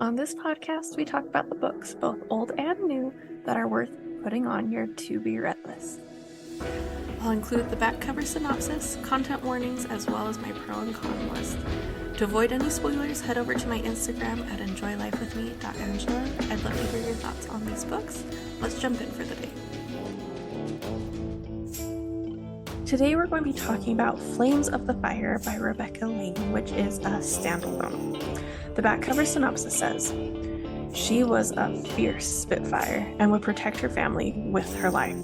On this podcast, we talk about the books, both old and new, that are worth putting on your to-be-read list. I'll include the back cover synopsis, content warnings, as well as my pro and con list. To avoid any spoilers, head over to my Instagram at enjoylifewithme.angela. I'd love to hear your thoughts on these books. Let's jump in for the day. Today we're going to be talking about Flames of the Fire by Rebecca Lange, which is a standalone. The back cover synopsis says, "She was a fierce Spitfire and would protect her family with her life.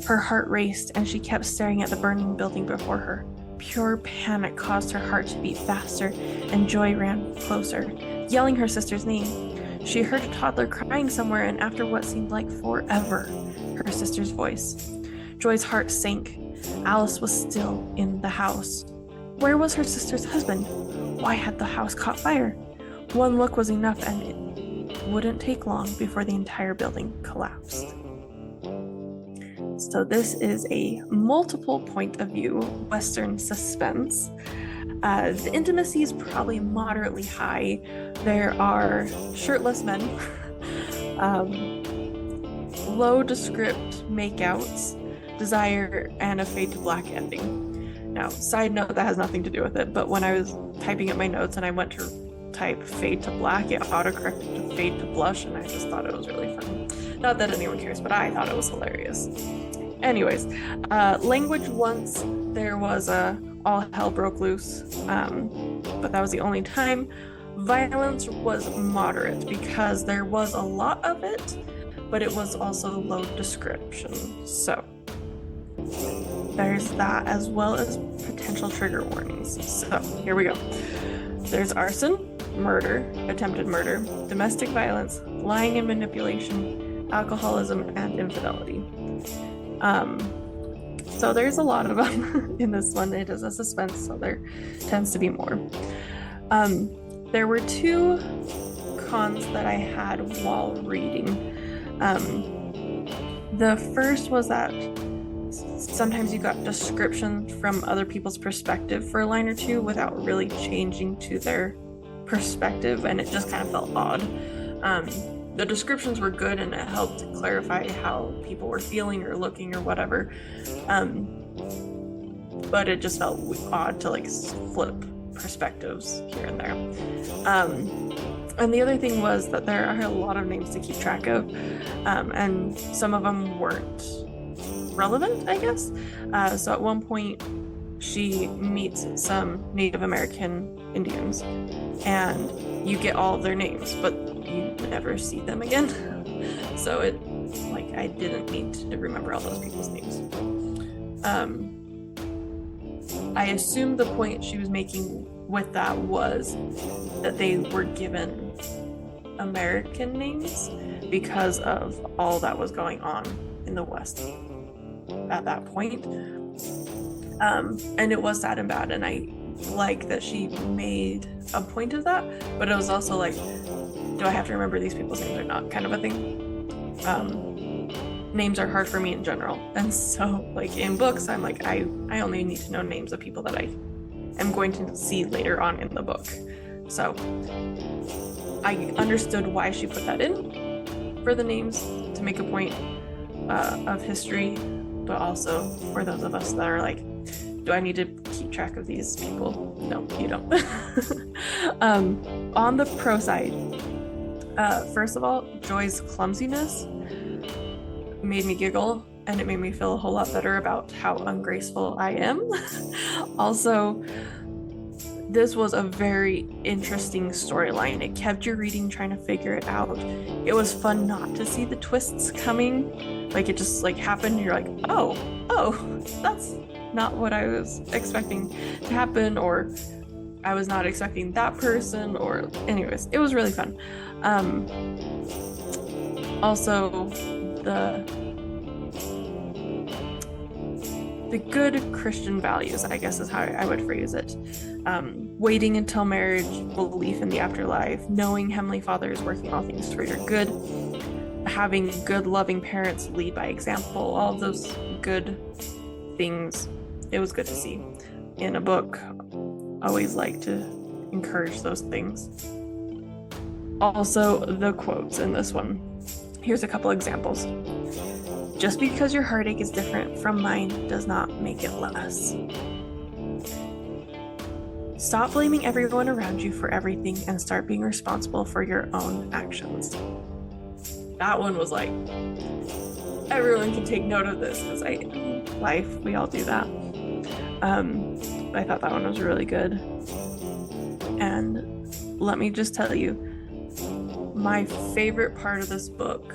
Her heart raced and she kept staring at the burning building before her. Pure panic caused her heart to beat faster and Joy ran closer, yelling her sister's name. She heard a toddler crying somewhere, and after what seemed like forever, her sister's voice. Joy's heart sank. Alice was still in the house. Where was her sister's husband? Why had the house caught fire? One look was enough, and it wouldn't take long before the entire building collapsed." So this is a multiple point of view Western suspense. The intimacy is probably moderately high. There are shirtless men, low descript makeouts, desire, and a fade to black ending. Now, side note, that has nothing to do with it, but when I was typing up my notes and I went to type fade to black, it autocorrected to fade to blush, and I just thought it was really funny. Not that anyone cares, but I thought it was hilarious. Anyways, language once there was all hell broke loose, but that was the only time. Violence was moderate because there was a lot of it, but it was also low description. So there's that, as well as potential trigger warnings. So here we go. There's arson, murder, attempted murder, domestic violence, lying and manipulation, alcoholism, and infidelity. So there's a lot of them in this one. It is a suspense, so there tends to be more. There were two cons that I had while reading. The first was that sometimes you got descriptions from other people's perspective for a line or two without really changing to their perspective, and it just kind of felt odd. The descriptions were good and it helped clarify how people were feeling or looking or whatever, but it just felt odd to flip perspectives here and there. And the other thing was that there are a lot of names to keep track of, and some of them weren't relevant, I guess. So at one point she meets some Native American Indians and you get all of their names, but you never see them again. So I didn't need to remember all those people's names. I assume the point she was making with that was that they were given American names because of all that was going on in the West at that point. And it was sad and bad, and I like that she made a point of that, but it was also do I have to remember these people's names or not, kind of a thing. Names are hard for me in general, and so in books I'm I only need to know names of people that I am going to see later on in the book. So I understood why she put that in for the names, to make a point of history, but also for those of us that are do I need to keep track of these people? No, you don't. On the pro side, first of all, Joy's clumsiness made me giggle, and it made me feel a whole lot better about how ungraceful I am. Also, this was a very interesting storyline. It kept you reading, trying to figure it out. It was fun not to see the twists coming. It just happened, and you're oh, that's not what I was expecting to happen, or I was not expecting that person, or anyways, it was really fun. Also, the good Christian values, I guess is how I would phrase it. Waiting until marriage, belief in the afterlife, knowing Heavenly Father is working all things for your good, having good, loving parents, lead by example, all of those good things. It was good to see in a book. Always like to encourage those things. Also, the quotes in this one. Here's a couple examples. Just because your heartache is different from mine does not make it less. Stop blaming everyone around you for everything and start being responsible for your own actions. That one was like, everyone can take note of this because life, we all do that. I thought that one was really good. And let me just tell you, my favorite part of this book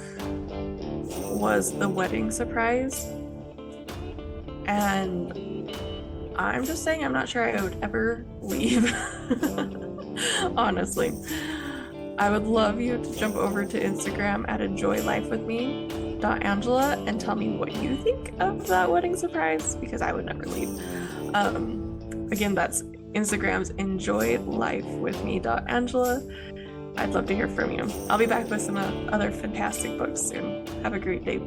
was the wedding surprise. And I'm just saying, I'm not sure I would ever leave. Honestly. I would love you to jump over to Instagram at enjoylifewithme.angela and tell me what you think of that wedding surprise, because I would never leave. Again, that's Instagram's enjoylifewithme.angela. I'd love to hear from you. I'll be back with some other fantastic books soon. Have a great day.